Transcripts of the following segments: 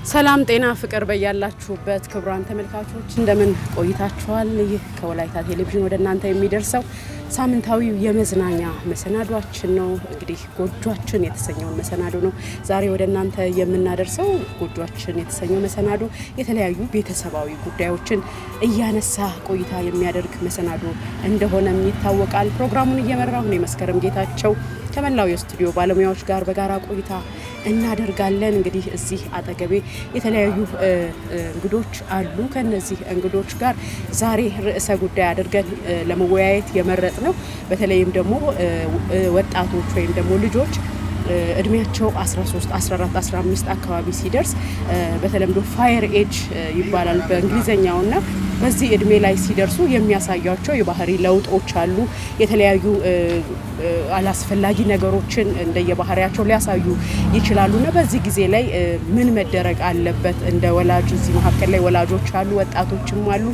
ሰላም ጤና ፍቅር በያላችሁበት ክቡራን ተመልካቾች እንደምን ቆይታችኋል? ይህ ከወላይታ ቴሌቪዥን ወደ እናንተ የሚደርሰው ሳምንታዊው የመዝናኛ መሰናዷችን ነው። እንግዲህ ጎጆአችን የተሰኘው መሰናዶ ነው ዛሬ ወደ እናንተ የምናደርሰው። ጎጆአችን የተሰኘው መሰናዶ የተለያዩ ቤተሰባዊ ጉዳዮችን እያነሳ ቆይታ የሚያደርግ መሰናዶ እንደሆነም ይታወቃል። ፕሮግራሙን እየመራሁ ነው መስከረም ጌታቸው ከመላው የስቱዲዮ ባለሙያዎች ጋር በጋራ ቆይታ እናደርጋለን። እንግዲህ እዚህ አጠገቤ የተለያዩ እንግዶች አሉ። ከነዚህ እንግዶች ጋር ዛሬ ርዕሰ ጉዳይ አድርገን ለመወያየት የመረጥ ነው በተለይም ደግሞ ወጣቶች ወይም ደግሞ ልጆች እድሜያቸው 13 14 15 አካባቢ ሲደርስ በተለምዶ ፋየር ኤጅ ይባላል በእንግሊዘኛውና በዚህ እድሜ ላይ ሲደርሱ የሚያሳያቸው የባህሪ ለውጦች አሉ። የተለያዩ አላስፈላጊ ነገሮችን እንደየባህሪያቸው ሊያሳዩ ይችላሉና በዚህ ጊዜ ላይ ምን መደረግ አለበት? እንደ ወላጅ እዚህ መካከል ላይ ወላጆች አሉ፣ ወጣቶችም አሉ።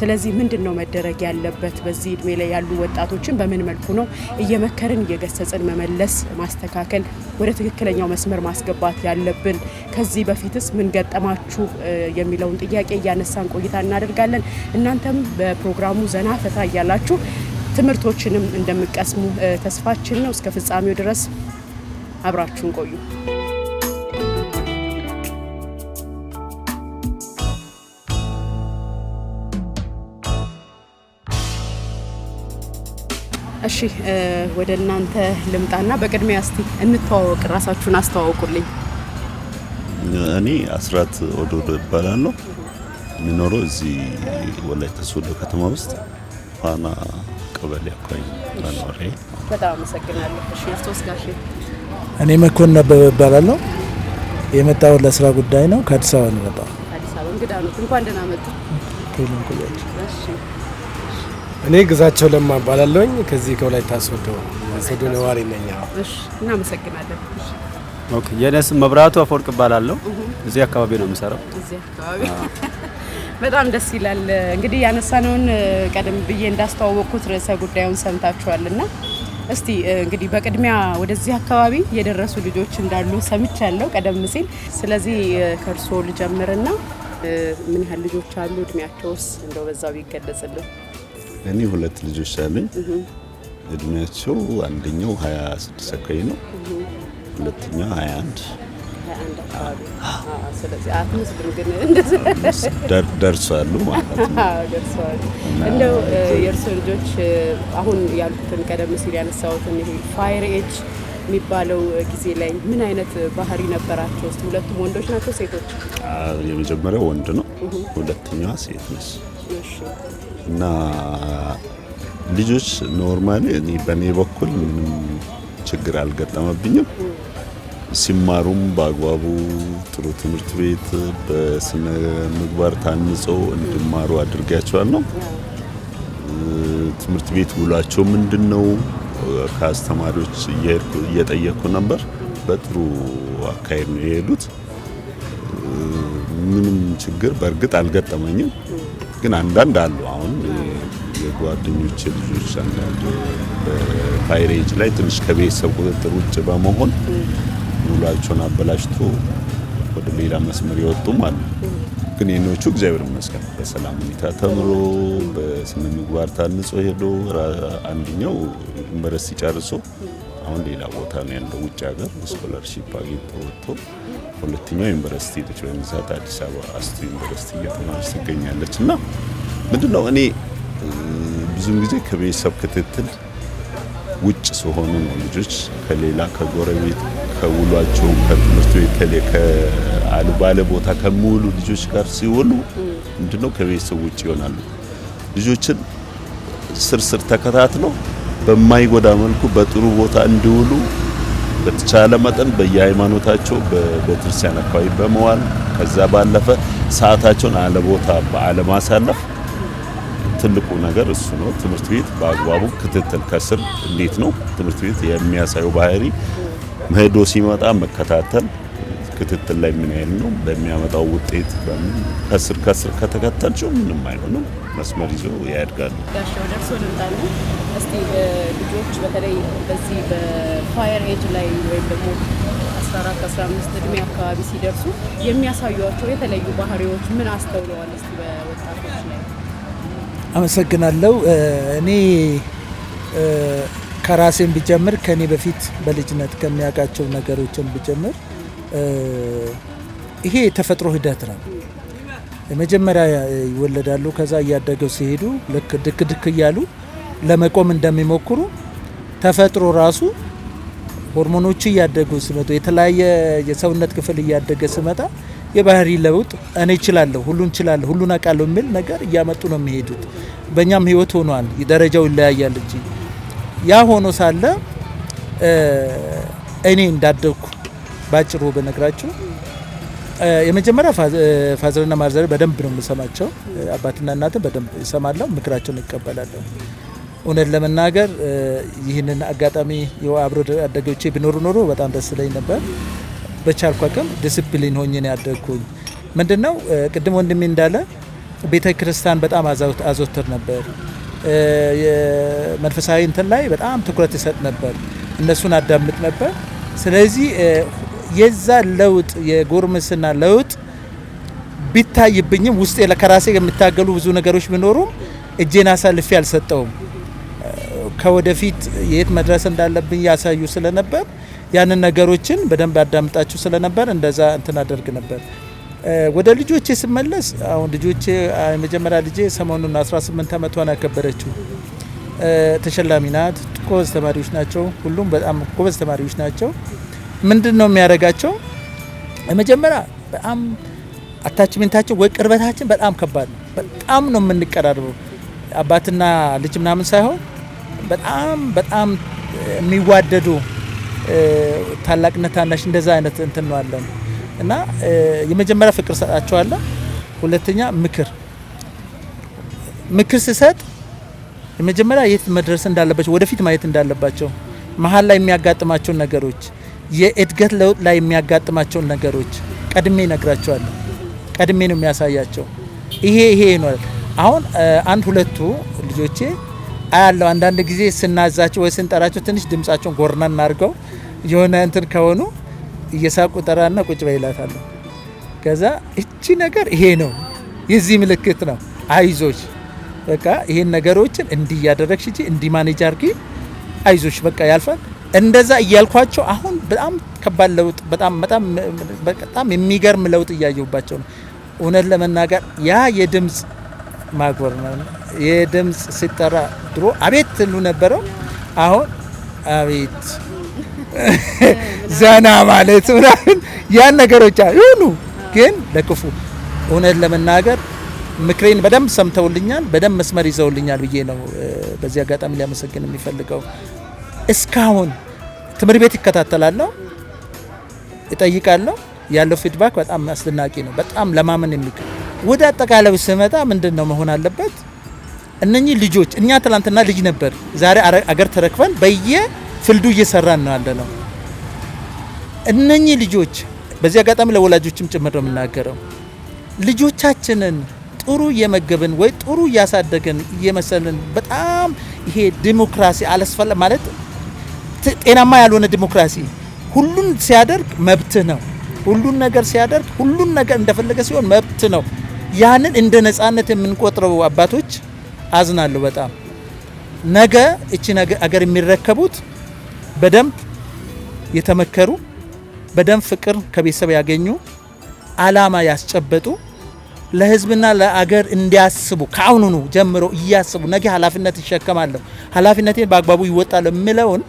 ስለዚህ ምንድነው መደረግ ያለበት? በዚህ እድሜ ላይ ያሉ ወጣቶችን በምን መልኩ ነው እየመከርን እየገሰጽን መመለስ ማስተካከል ወደ ትክክለኛው መስመር ማስገባት ያለብን? ከዚህ በፊትስ ምን ገጠማችሁ የሚለውን ጥያቄ እያነሳን ቆይታ እናደርጋለን። እናንተም በፕሮግራሙ ዘና ፈታ እያላችሁ ትምህርቶችንም እንደምቀስሙ ተስፋችን ነው። እስከ ፍጻሜው ድረስ አብራችሁን ቆዩ። እሺ ወደ እናንተ ልምጣና በቅድሚያ እስቲ እንተዋወቅ፣ ራሳችሁን አስተዋውቁልኝ። እኔ አስራት ወዶዶ እባላለሁ። የምኖረው እዚህ ወላይታ ሶዶ ከተማ ውስጥ ፋና ቀበሌ አካባቢ ነው። በጣም አመሰግናለሁ። እሺ እርሶስ ጋሼ? እኔ መኮንን አበበ እባላለሁ። የመጣው ለስራ ጉዳይ ነው። ከአዲስ አበባ ነው የመጣው። አዲስ አበባ እንግዳ ነው። እንኳን ደህና መጡ። ቴሌን ቆያችሁ። እሺ እኔ ግዛቸው ለማ እባላለሁ። ከዚህ ከወላይታ ሶዶ ነዋሪ ነኝ። እሺ እናመሰግናለን። ኦኬ የነስ መብራቱ አፈወርቅ እባላለሁ። እዚህ አካባቢ ነው የምሰራው። እዚህ አካባቢ በጣም ደስ ይላል። እንግዲህ ያነሳነውን ቀደም ብዬ እንዳስተዋወቅኩት ርዕሰ ጉዳዩን ሰምታችኋልና እስቲ እንግዲህ በቅድሚያ ወደዚህ አካባቢ የደረሱ ልጆች እንዳሉ ሰምቻለሁ ቀደም ሲል። ስለዚህ ከርሶ ልጀምርና ምን ያህል ልጆች አሉ? እድሜያቸውስ እንደው በዛው ቢገለጽልን። እኔ ሁለት ልጆች አሉኝ። እድሜያቸው አንደኛው 26 አካባቢ ነው፣ ሁለተኛው 21 አካባቢ። ስለዚህ አትመስልም ግን እንደዚህ ደርሷሉ ማለት ነው። ደርሷሉ። እንደው የእርሶ ልጆች አሁን ያልኩትን ቀደም ሲል ያነሳሁትን ይሄ ፋየር ኤጅ የሚባለው ጊዜ ላይ ምን አይነት ባህሪ ነበራቸው? እስቲ ሁለቱም ወንዶች ናቸው ሴቶች? የመጀመሪያው ወንድ ነው፣ ሁለተኛዋ ሴት ነች። እና ልጆች ኖርማሊ እኔ በኔ በኩል ምንም ችግር አልገጠመብኝም። ሲማሩም በአግባቡ ጥሩ ትምህርት ቤት በስነ ምግባር ታንጸው እንዲማሩ አድርጋቸዋለሁ። ትምህርት ቤት ውሏቸው ምንድነው ከአስተማሪዎች እየጠየቁ ነበር። በጥሩ አካሄድ ነው የሄዱት። ምንም ችግር በእርግጥ አልገጠመኝም። ግን አንዳንድ አሉ አሁን የጓደኞቼ ልጆች አንዳንድ በፋየር ኤጅ ላይ ትንሽ ከቤተሰብ ቁጥጥር ውጭ በመሆን ውሏቸውን አበላሽቶ ወደ ሌላ መስመር ይወጡም አሉ። ግን የኔዎቹ እግዚአብሔር ይመስገን በሰላም ሁኔታ ተምሮ በስነ ምግባር ታንጾ ሄዶ አንደኛው ዩኒቨርሲቲ ጨርሶ አሁን ሌላ ቦታ ነው ያለው ውጭ ሀገር ስኮላርሺፕ አግኝቶ ወጥቶ ሁለተኛው ዩኒቨርሲቲ ልጅ በመዛት አዲስ አበባ አስቱ ዩኒቨርሲቲ እየተማረች ትገኛለች። እና ምንድነው እኔ ብዙም ጊዜ ከቤተሰብ ክትትል ውጭ ሲሆኑ ነው ልጆች ከሌላ ከጎረቤት ከውሏቸው ከትምህርት ቤት ከአልባለ ቦታ ከሚውሉ ልጆች ጋር ሲውሉ ምንድነው ከቤተሰብ ውጭ ይሆናሉ። ልጆችን ስር ተከታትለው በማይጎዳ መልኩ በጥሩ ቦታ እንዲውሉ በተቻለ መጠን በየሃይማኖታቸው በቤተክርስቲያን አካባቢ በመዋል ከዛ ባለፈ ሰዓታቸውን አለቦታ ባለማሳለፍ ትልቁ ነገር እሱ ነው። ትምህርት ቤት በአግባቡ ክትትል ከስር እንዴት ነው ትምህርት ቤት የሚያሳየው ባህሪ መሄዶ ሲመጣ መከታተል ክትትል ላይ ምን ያህል ነው በሚያመጣው ውጤት በምን ከስር ከተከታተልቸው ምንም አይሆንም፣ መስመር ይዞ ያድጋሉ። ዳሽው ደርሶ ልምጣና እስቲ ልጆች በተለይ በዚህ በፋየር ኤጅ ላይ ወይም ደግሞ 14 15 እድሜ አካባቢ ሲደርሱ የሚያሳዩቸው የተለዩ ባህሪዎች ምን አስተውለዋል እስቲ በወጣቶች ላይ? አመሰግናለሁ። እኔ ከራሴን ቢጀምር ከኔ በፊት በልጅነት ከሚያውቃቸው ነገሮችን ቢጀምር ይሄ የተፈጥሮ ሂደት ነው። መጀመሪያ ይወለዳሉ። ከዛ እያደገው ሲሄዱ ልክ ድክ እያሉ ለመቆም እንደሚሞክሩ ተፈጥሮ ራሱ ሆርሞኖቹ እያደጉ ሲመጡ የተለያየ የሰውነት ክፍል እያደገ ሲመጣ የባህሪ ለውጥ እኔ እችላለሁ፣ ሁሉን እችላለሁ፣ ሁሉን አውቃለሁ የሚል ነገር እያመጡ ነው የሚሄዱት። በእኛም ህይወት ሆኗል። ደረጃው ይለያያል እንጂ ያ ሆኖ ሳለ እኔ እንዳደግኩ ባጭሩ በነግራችሁ የመጀመሪያ ፋዘርና ማዘር በደንብ ነው የምሰማቸው። አባትና እናትን በደንብ እሰማለሁ፣ ምክራቸውን እቀበላለሁ። እውነት ለመናገር ይህንን አጋጣሚ አብሮ አደጎቼ ቢኖሩ ኖሮ በጣም ደስ ይለኝ ነበር። በቻልኩ አቅም ዲሲፕሊን ሆኜ ነው ያደግኩኝ። ምንድነው ቅድም ወንድሜ እንዳለ ቤተ ክርስቲያን በጣም አዘወትር ነበር። የመንፈሳዊ እንትን ላይ በጣም ትኩረት ይሰጥ ነበር። እነሱን አዳምጥ ነበር። ስለዚህ የዛ ለውጥ የጎርምስና ለውጥ ቢታይብኝም ውስጤ ለከራሴ የሚታገሉ ብዙ ነገሮች ቢኖሩም እጄን አሳልፌ አልሰጠውም። ከወደፊት የት መድረስ እንዳለብኝ ያሳዩ ስለነበር ያንን ነገሮችን በደንብ አዳምጣችሁ ስለነበር እንደዛ እንትን አደርግ ነበር። ወደ ልጆቼ ስመለስ አሁን ልጆቼ የመጀመሪያ ልጄ ሰሞኑን 18 ዓመቷን ያከበረችው ተሸላሚ ናት። ጎበዝ ተማሪዎች ናቸው። ሁሉም በጣም ጎበዝ ተማሪዎች ናቸው። ምንድነው የሚያደርጋቸው? መጀመሪያ በጣም አታችመንታቸው ወይ ቅርበታችን በጣም ከባድ ነው። በጣም ነው የምንቀራረበው። አባትና ልጅ ምናምን ሳይሆን በጣም የሚዋደዱ ታላቅና ታናሽ እንደዛ አይነት እንትን ነው አለን እና የመጀመሪያ ፍቅር ሰጣቸዋለሁ። ሁለተኛ ምክር ስሰጥ የመጀመሪያ የት መድረስ እንዳለባቸው ወደፊት ማየት እንዳለባቸው መሀል ላይ የሚያጋጥማቸው ነገሮች የእድገት ለውጥ ላይ የሚያጋጥማቸውን ነገሮች ቀድሜ ነግራቸዋለሁ። ቀድሜ ነው የሚያሳያቸው። ይሄ ነው። አሁን አንድ ሁለቱ ልጆቼ አያለው አንዳንድ ጊዜ ስናዛቸው ወይ ስንጠራቸው ትንሽ ድምጻቸውን ጎርናን አድርገው የሆነ እንትን ከሆኑ እየሳቁ ጠራና ቁጭ በይላታሉ። ከዛ እቺ ነገር ይሄ ነው የዚህ ምልክት ነው፣ አይዞሽ በቃ ይሄን ነገሮችን እንዲህ ያደረግሽ እንጂ እንዲህ ማኔጅ አድርጊ፣ አይዞሽ በቃ ያልፋል። እንደዛ እያልኳቸው አሁን በጣም ከባድ ለውጥ በጣም የሚገርም ለውጥ እያየሁባቸው ነው። እውነት ለመናገር ያ የድምጽ ማግበር ነው። የድምጽ ሲጠራ ድሮ አቤት ትሉ ነበረው። አሁን አቤት ዘና ማለት ምናምን ያን ነገሮች ይሁኑ፣ ግን ለክፉ እውነት ለመናገር ምክሬን በደንብ ሰምተውልኛል፣ በደንብ መስመር ይዘውልኛል ብዬ ነው በዚህ አጋጣሚ ሊያመሰግን የሚፈልገው። እስካሁን ትምህርት ቤት ይከታተላለሁ፣ እጠይቃለሁ። ያለው ፊድባክ በጣም አስደናቂ ነው። በጣም ለማመን የሚከብድ። ወደ አጠቃላዩ ስመጣ ምንድነው መሆን አለበት? እነኚህ ልጆች እኛ ትላንትና ልጅ ነበር፣ ዛሬ አገር ተረክበን በየፍልዱ እየሰራን ነው ያለነው። እነኚህ ልጆች በዚህ አጋጣሚ ለወላጆችም ጭምር ነው የምናገረው። ልጆቻችንን ጥሩ እየመገብን ወይ ጥሩ እያሳደግን እየመሰልን በጣም ይሄ ዲሞክራሲ አለስፈላ ማለት ጤናማ ያልሆነ ዲሞክራሲ ሁሉን ሲያደርግ መብት ነው። ሁሉን ነገር ሲያደርግ ሁሉን ነገር እንደፈለገ ሲሆን መብት ነው። ያንን እንደ ነጻነት የምንቆጥረው አባቶች አዝናለሁ በጣም። ነገ እቺ አገር የሚረከቡት በደንብ የተመከሩ በደንብ ፍቅር ከቤተሰብ ያገኙ አላማ ያስጨበጡ ለህዝብና ለአገር እንዲያስቡ ከአሁኑኑ ጀምሮ እያስቡ ነገ ኃላፊነት ይሸከማለሁ ኃላፊነቴን በአግባቡ ይወጣል የሚለውን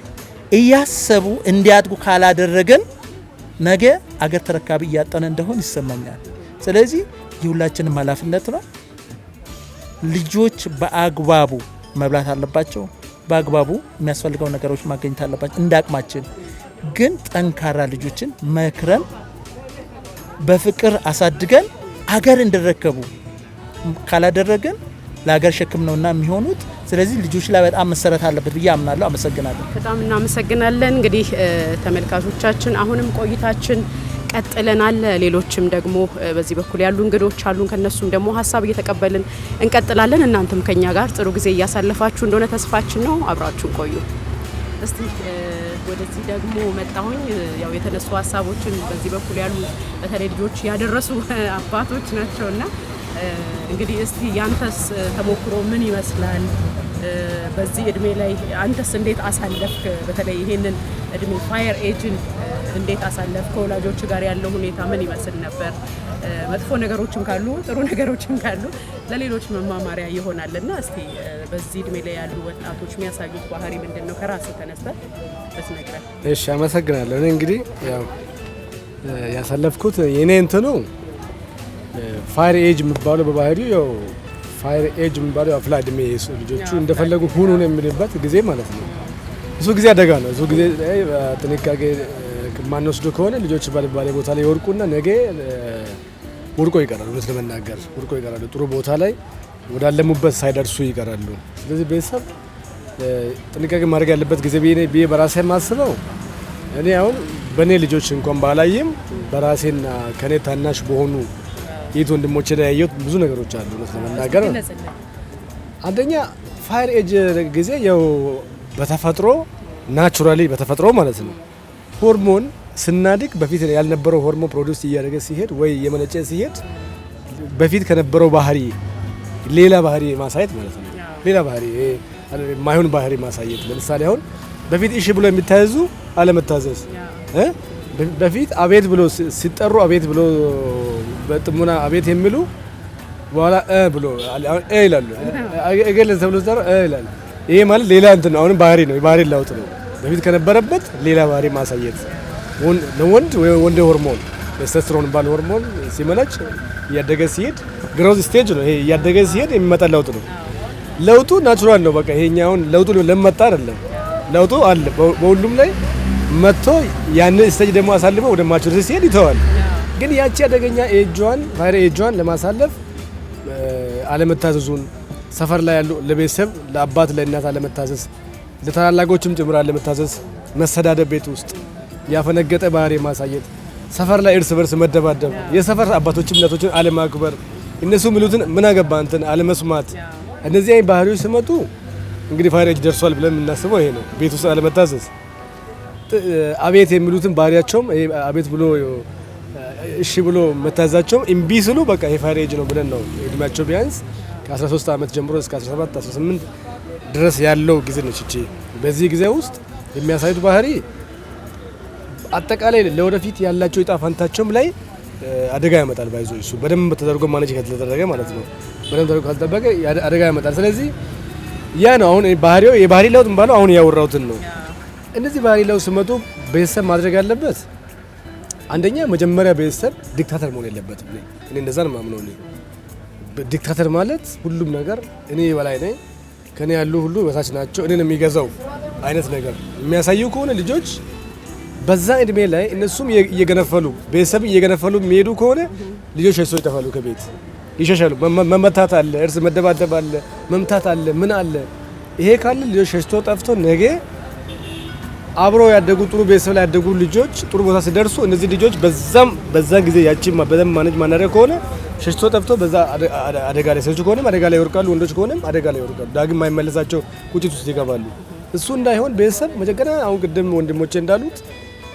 እያሰቡ እንዲያድጉ ካላደረገን ነገ አገር ተረካቢ እያጠነ እንደሆን ይሰማኛል። ስለዚህ የሁላችንም ኃላፊነት ነው። ልጆች በአግባቡ መብላት አለባቸው። በአግባቡ የሚያስፈልገው ነገሮች ማግኘት አለባቸው። እንዳቅማችን ግን ጠንካራ ልጆችን መክረን በፍቅር አሳድገን አገር እንዲረከቡ ካላደረገን ለሀገር ሸክም ነውና የሚሆኑት። ስለዚህ ልጆች ላይ በጣም መሰረት አለበት ብዬ አምናለሁ። አመሰግናለሁ። በጣም እናመሰግናለን። እንግዲህ ተመልካቾቻችን አሁንም ቆይታችን ቀጥለናል። ሌሎችም ደግሞ በዚህ በኩል ያሉ እንግዶች አሉን። ከነሱም ደግሞ ሀሳብ እየተቀበልን እንቀጥላለን። እናንተም ከኛ ጋር ጥሩ ጊዜ እያሳለፋችሁ እንደሆነ ተስፋችን ነው። አብራችሁ ቆዩ። እስቲ ወደዚህ ደግሞ መጣሁኝ። ያው የተነሱ ሀሳቦችን በዚህ በኩል ያሉ በተለይ ልጆች ያደረሱ አባቶች ናቸውና እንግዲህ እስቲ ያንተስ ተሞክሮ ምን ይመስላል? በዚህ እድሜ ላይ አንተስ እንዴት አሳለፍክ? በተለይ ይሄንን እድሜ ፋየር ኤጅን እንዴት አሳለፍክ? ከወላጆች ጋር ያለው ሁኔታ ምን ይመስል ነበር? መጥፎ ነገሮችም ካሉ ጥሩ ነገሮችም ካሉ ለሌሎች መማማሪያ ይሆናልና እስቲ በዚህ እድሜ ላይ ያሉ ወጣቶች የሚያሳዩት ባህሪ ምንድነው? ከራስ ተነስተህ በትነግረን። እሺ፣ አመሰግናለሁ። እኔ እንግዲህ ያው ያሳለፍኩት የኔ እንትኑ ፋየር ኤጅ የሚባለው በባህሪው ያው ፋየር ኤጅ የሚባለው አፍላ እድሜ ልጆቹ እንደፈለጉ ሁኑ ነው የሚልበት ጊዜ ማለት ነው። ብዙ ጊዜ አደጋ ነው። ብዙ ጊዜ ጥንቃቄ ማንወስዱ ከሆነ ልጆች ባልባሌ ቦታ ላይ ይወርቁና ነገ ወርቆ ይቀራሉ። እውነት ለመናገር ወርቆ ይቀራሉ። ጥሩ ቦታ ላይ ወዳለሙበት ሳይደርሱ ይቀራሉ። ስለዚህ ቤተሰብ ጥንቃቄ ማድረግ ያለበት ጊዜ ብዬ በራሴ የማስበው እኔ አሁን በእኔ ልጆች እንኳን ባላይም በራሴና ከኔ ታናሽ በሆኑ የት ወንድሞቼ ላይ ያየሁት ብዙ ነገሮች አሉ። እውነት ለመናገር አንደኛ ፋየር ኤጅ ጊዜ ያው በተፈጥሮ ናቹራሊ በተፈጥሮ ማለት ነው ሆርሞን ስናድግ በፊት ያልነበረው ሆርሞን ፕሮዲውስ እያደረገ ሲሄድ ወይ የመነጨ ሲሄድ በፊት ከነበረው ባህሪ ሌላ ባህሪ ማሳየት ማለት ነው። ሌላ ባህሪ ማይሆን ባህሪ ማሳየት። ለምሳሌ አሁን በፊት እሺ ብሎ የሚታዘዙ አለመታዘዝ፣ በፊት አቤት ብሎ ሲጠሩ አቤት ብሎ በጥሙና አቤት የሚሉ በኋላ ብሎ ይላሉ። እገለን ተብሎ ሲጠሩ ይላሉ። ይሄ ማለት ሌላ እንትን ነው። አሁንም ባህሪ ነው፣ የባህሪ ለውጥ ነው። በፊት ከነበረበት ሌላ ባህሪ ማሳየት። ለወንድ ወንድ ሆርሞን ቴስቶስትሮን ባለ ሆርሞን ሲመነጭ እያደገ ሲሄድ ግሮዝ ስቴጅ ነው። ይሄ እያደገ ሲሄድ የሚመጣ ለውጥ ነው። ለውጡ ናቹራል ነው። በቃ ይሄኛውን ለውጡ ለመጣ አይደለም። ለውጡ አለ በሁሉም ላይ መጥቶ ያን ስቴጅ ደግሞ አሳልፎ ወደ ማቹሪቲ ሲሄድ ይተዋል። ግን ያቺ አደገኛ ኤጇን ፋየር ኤጇን ለማሳለፍ አለመታዘዙን ሰፈር ላይ ያሉ ለቤተሰብ ለአባት ለእናት አለመታዘዝ፣ ለታላላቆችም ጭምር አለመታዘዝ፣ መሰዳደብ፣ ቤት ውስጥ ያፈነገጠ ባህሪ ማሳየት፣ ሰፈር ላይ እርስ በርስ መደባደብ፣ የሰፈር አባቶችም እናቶችን አለማክበር፣ እነሱ የሚሉትን ምን አገባ እንትን አለመስማት። እነዚህ አይነት ባህሪዎች ሲመጡ እንግዲህ ፋየር ኤጅ ደርሷል ብለን የምናስበው ይሄ ነው። ቤት ውስጥ አለመታዘዝ፣ አቤት የሚሉትን ባህሪያቸውም አቤት ብሎ እሺ ብሎ መታዘዛቸውም እምቢ ስሉ በቃ ይሄ ፋየር ኤጅ ነው ብለን ነው። እድሜያቸው ቢያንስ ከ13 ዓመት ጀምሮ እስከ 17 18 ድረስ ያለው ጊዜ ነች እቺ። በዚህ ጊዜ ውስጥ የሚያሳዩት ባህሪ አጠቃላይ ለወደፊት ያላቸው ዕጣ ፈንታቸውም ላይ አደጋ ያመጣል። ባይዞ እሱ በደንብ ተደርጎ ማኔጅ ከተደረገ ማለት ነው። በደንብ ተደርጎ ካልተጠበቀ አደጋ ያመጣል። ስለዚህ ያ ነው አሁን ባህሪው የባህሪ ለውጥ ባለው አሁን ያወራሁትን ነው። እነዚህ ባህሪ ለውጥ ሲመጡ ቤተሰብ ማድረግ ያለበት አንደኛ መጀመሪያ ቤተሰብ ዲክታተር መሆን የለበትም። እኔ እንደዛ ነው የማምነው። ዲክታተር ማለት ሁሉም ነገር እኔ በላይ ነኝ፣ ከኔ ያሉ ሁሉ በታች ናቸው፣ እኔን የሚገዛው አይነት ነገር የሚያሳዩ ከሆነ ልጆች በዛ እድሜ ላይ እነሱም እየገነፈሉ ቤተሰብ እየገነፈሉ የሚሄዱ ከሆነ ልጆች ሸሽተው ይጠፋሉ፣ ከቤት ይሸሻሉ። መመታት አለ፣ እርስ መደባደብ አለ፣ መምታት አለ፣ ምን አለ። ይሄ ካለ ልጆች ሸሽተው ጠፍቶ ነገ አብረው ያደጉ ጥሩ ቤተሰብ ላይ ያደጉ ልጆች ጥሩ ቦታ ሲደርሱ እነዚህ ልጆች በዛ ጊዜ ያቺን በደንብ ማኔጅ ማናደርግ ከሆነ ሸሽቶ ጠፍቶ በዛ አደጋ ላይ ሴቶች ከሆነም አደጋ ላይ ይወርቃሉ፣ ወንዶች ከሆነም አደጋ ላይ ይወርቃሉ። ዳግም የማይመለሳቸው ቁጭት ውስጥ ይገባሉ። እሱ እንዳይሆን ቤተሰብ መጀመሪያ አሁን ቅድም ወንድሞቼ እንዳሉት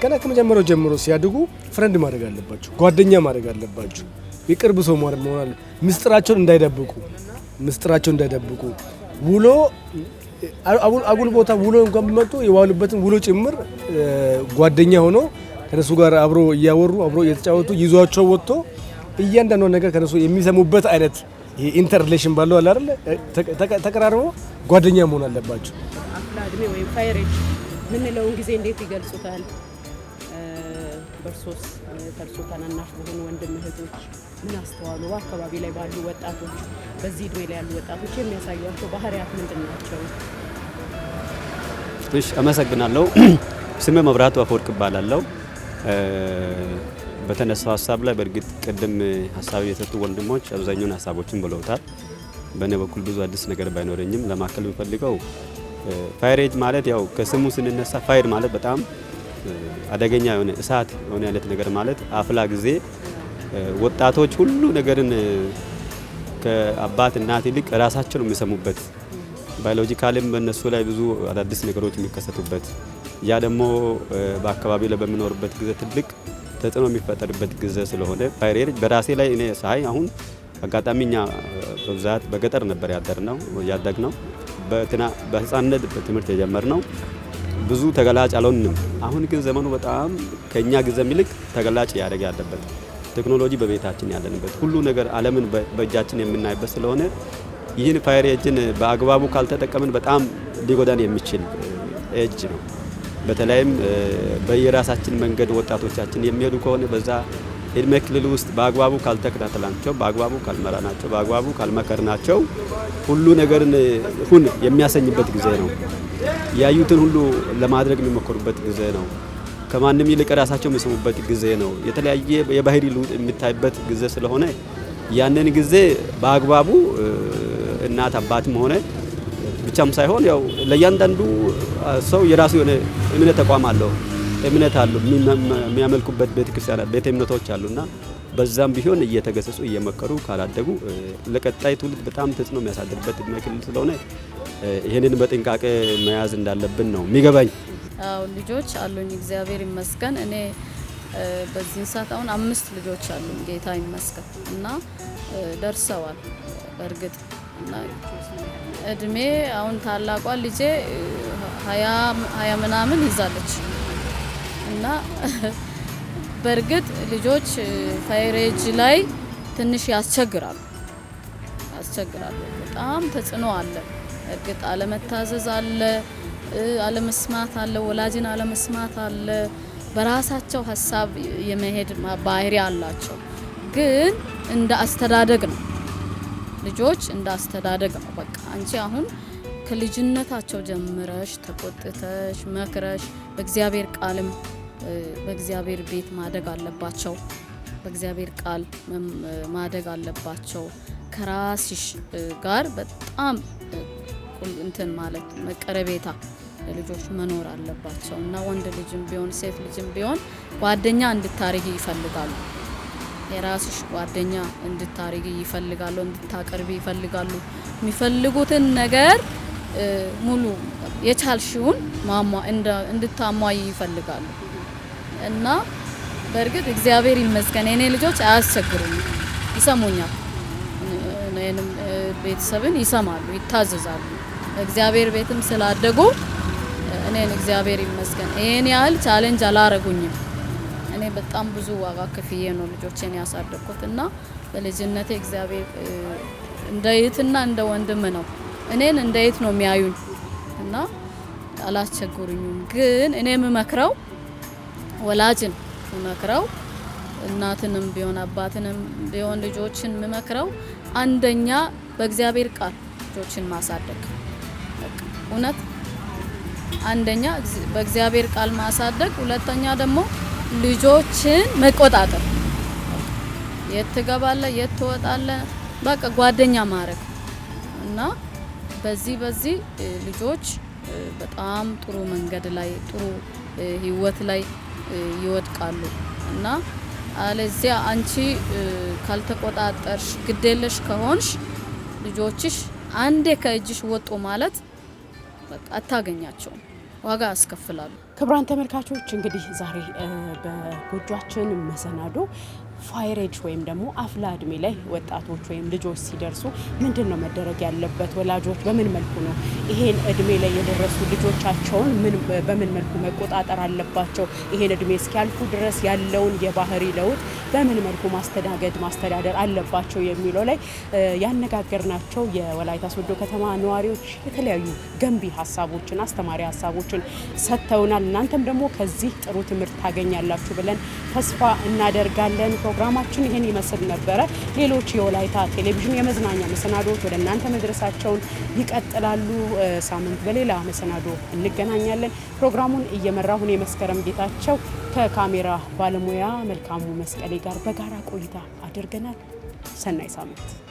ገና ከመጀመሪያው ጀምሮ ሲያድጉ ፍሬንድ ማድረግ አለባቸው፣ ጓደኛ ማድረግ አለባቸው፣ የቅርብ ሰው መሆን አለ። ምስጢራቸውን እንዳይደብቁ ውሎ አጉል ቦታ ውሎ እንኳን ቢመጡ የዋሉበትን ውሎ ጭምር ጓደኛ ሆኖ ከነሱ ጋር አብሮ እያወሩ አብሮ እየተጫወቱ ይዟቸው ወጥቶ እያንዳንዱ ነገር ከነሱ የሚሰሙበት አይነት ኢንተር ሪሌሽን ባለው አለ አይደል ተቀራርቦ ጓደኛ መሆን አለባቸው። አፍላ እድሜ ወይም ፋየር ኤጅ ምንለውን ጊዜ እንዴት ይገልጹታል? በርሶስ ከእርሶ ታናናሽ በሆኑ ወንድም እህቶች ምን አስተዋሉ? አካባቢ ላይ ባሉ ወጣቶች በዚህ እድሜ ላይ ያሉ ወጣቶች የሚያሳዩቸው ባህሪያት ምንድን ናቸው? እሺ፣ አመሰግናለሁ። ስሜ መብራቱ አፈወርቅ እባላለሁ። በተነሳው ሀሳብ ላይ በእርግጥ ቅድም ሀሳብ የሰጡ ወንድሞች አብዛኛውን ሀሳቦችን ብለውታል። በእኔ በኩል ብዙ አዲስ ነገር ባይኖረኝም ለማከል የምፈልገው ፋየር ኤጅ ማለት ያው ከስሙ ስንነሳ ፋየር ማለት በጣም አደገኛ የሆነ እሳት የሆነ አይነት ነገር ማለት አፍላ ጊዜ ወጣቶች ሁሉ ነገርን ከአባት እናት ይልቅ ራሳቸው የሚሰሙበት ባዮሎጂካልም በእነሱ ላይ ብዙ አዳዲስ ነገሮች የሚከሰቱበት ያ ደግሞ በአካባቢ ላይ በሚኖርበት ጊዜ ትልቅ ተጽዕኖ የሚፈጠርበት ጊዜ ስለሆነ ፋየር ኤጅ በራሴ ላይ እኔ ሳይ አሁን አጋጣሚኛ በብዛት በገጠር ነበር ያደግነው በህፃንነት በትምህርት የጀመርነው ብዙ ተገላጭ አልሆንም። አሁን ግን ዘመኑ በጣም ከኛ ጊዜ ይልቅ ተገላጭ ያደረገ ያለበት ቴክኖሎጂ በቤታችን ያለንበት ሁሉ ነገር ዓለምን በእጃችን የምናይበት ስለሆነ ይህን ፋየር ኤጅን በአግባቡ ካልተጠቀምን በጣም ሊጎዳን የሚችል ኤጅ ነው። በተለይም በየራሳችን መንገድ ወጣቶቻችን የሚሄዱ ከሆነ በዛ እድሜ ክልል ውስጥ በአግባቡ ካልተከታተላቸው፣ በአግባቡ ካልመራናቸው፣ በአግባቡ ካልመከርናቸው ሁሉ ነገርን ሁን የሚያሰኝበት ጊዜ ነው። ያዩትን ሁሉ ለማድረግ የሚሞክሩበት ጊዜ ነው። ከማንም ይልቅ ራሳቸው የሚሰሙበት ጊዜ ነው። የተለያየ የባህሪ ለውጥ የሚታይበት ጊዜ ስለሆነ ያንን ጊዜ በአግባቡ እናት አባትም ሆነ ብቻም ሳይሆን ያው ለእያንዳንዱ ሰው የራሱ የሆነ እምነት ተቋም አለው፣ እምነት አለው፣ የሚያመልኩበት ቤተ እምነቶች አሉና በዛም ቢሆን እየተገሰጹ እየመከሩ ካላደጉ ለቀጣይ ትውልድ በጣም ተጽዕኖ የሚያሳድርበት እድሜ ክልል ስለሆነ ይህንን በጥንቃቄ መያዝ እንዳለብን ነው የሚገባኝ። አዎ ልጆች አሉኝ፣ እግዚአብሔር ይመስገን። እኔ በዚህ ሰዓት አሁን 5 ልጆች አሉኝ፣ ጌታ ይመስገን እና ደርሰዋል። በእርግጥ እና እድሜ አሁን ታላቋ ልጄ 20 ምናምን ይዛለች እና በእርግጥ ልጆች ፋየር ኤጅ ላይ ትንሽ ያስቸግራሉ። በጣም ተጽዕኖ አለ። እርግጥ አለመታዘዝ አለ፣ አለመስማት አለ፣ ወላጅን አለመስማት አለ። በራሳቸው ሀሳብ የመሄድ ባህሪ አላቸው። ግን እንደ አስተዳደግ ነው፣ ልጆች እንደ አስተዳደግ ነው። በቃ አንቺ አሁን ከልጅነታቸው ጀምረሽ ተቆጥተሽ መክረሽ በእግዚአብሔር ቃልም በእግዚአብሔር ቤት ማደግ አለባቸው። በእግዚአብሔር ቃል ማደግ አለባቸው። ከራስሽ ጋር በጣም እንትን ማለት መቀረቤታ ልጆች መኖር አለባቸው እና ወንድ ልጅም ቢሆን ሴት ልጅም ቢሆን ጓደኛ እንድታረጊ ይፈልጋሉ። የራስሽ ጓደኛ እንድታረጊ ይፈልጋሉ፣ እንድታቀርቢ ይፈልጋሉ። የሚፈልጉትን ነገር ሙሉ የቻልሽውን እንድታሟይ ይፈልጋሉ እና በእርግጥ እግዚአብሔር ይመስገን የኔ ልጆች አያስቸግሩኝም፣ ይሰሙኛል። እኔንም ቤተሰብን ይሰማሉ፣ ይታዘዛሉ። እግዚአብሔር ቤትም ስላደጉ እኔን እግዚአብሔር ይመስገን ይሄን ያህል ቻሌንጅ አላረጉኝም። እኔ በጣም ብዙ ዋጋ ከፍዬ ነው ልጆቼን ያሳደግኩት እና በልጅነቴ እግዚአብሔር እንደ እህትና እንደ ወንድም ነው እኔን እንደ እህት ነው የሚያዩኝ እና አላስቸግሩኝም። ግን እኔ የምመክረው ወላጅን የምመክረው እናትንም ቢሆን አባትንም ቢሆን ልጆችን የምመክረው አንደኛ በእግዚአብሔር ቃል ልጆችን ማሳደግ፣ እውነት አንደኛ በእግዚአብሔር ቃል ማሳደግ፣ ሁለተኛ ደግሞ ልጆችን መቆጣጠር። የት ትገባለህ የት ትወጣለህ በቃ ጓደኛ ማድረግ እና በዚህ ልጆች በጣም ጥሩ መንገድ ላይ ጥሩ ህይወት ላይ ይወድቃሉ እና አለዚያ አንቺ ካልተቆጣጠርሽ ግዴለሽ ከሆንሽ ልጆችሽ አንዴ ከእጅሽ ወጡ ማለት በቃ አታገኛቸውም፣ ዋጋ ያስከፍላሉ። ክቡራን ተመልካቾች እንግዲህ ዛሬ በጎጇችን መሰናዶ ፋየር ኤጅ ወይም ደግሞ አፍላ እድሜ ላይ ወጣቶች ወይም ልጆች ሲደርሱ ምንድነው መደረግ ያለበት? ወላጆች በምን መልኩ ነው ይሄን እድሜ ላይ የደረሱ ልጆቻቸውን በምን መልኩ መቆጣጠር አለባቸው? ይሄን እድሜ እስኪያልፉ ድረስ ያለውን የባህሪ ለውጥ በምን መልኩ ማስተዳደር አለባቸው የሚለው ላይ ያነጋገርናቸው የወላይታ ሶዶ ከተማ ነዋሪዎች የተለያዩ ገንቢ ሀሳቦችን አስተማሪ ሀሳቦችን ሰጥተውናል። እናንተም ደግሞ ከዚህ ጥሩ ትምህርት ታገኛላችሁ ብለን ተስፋ እናደርጋለን። ፕሮግራማችን ይሄን ይመስል ነበረ። ሌሎች የወላይታ ቴሌቪዥን የመዝናኛ መሰናዶዎች ወደ እናንተ መድረሳቸውን ይቀጥላሉ። ሳምንት በሌላ መሰናዶ እንገናኛለን። ፕሮግራሙን እየመራሁ እኔ መስከረም ጌታቸው ከካሜራ ባለሙያ መልካሙ መስቀሌ ጋር በጋራ ቆይታ አድርገናል። ሰናይ ሳምንት።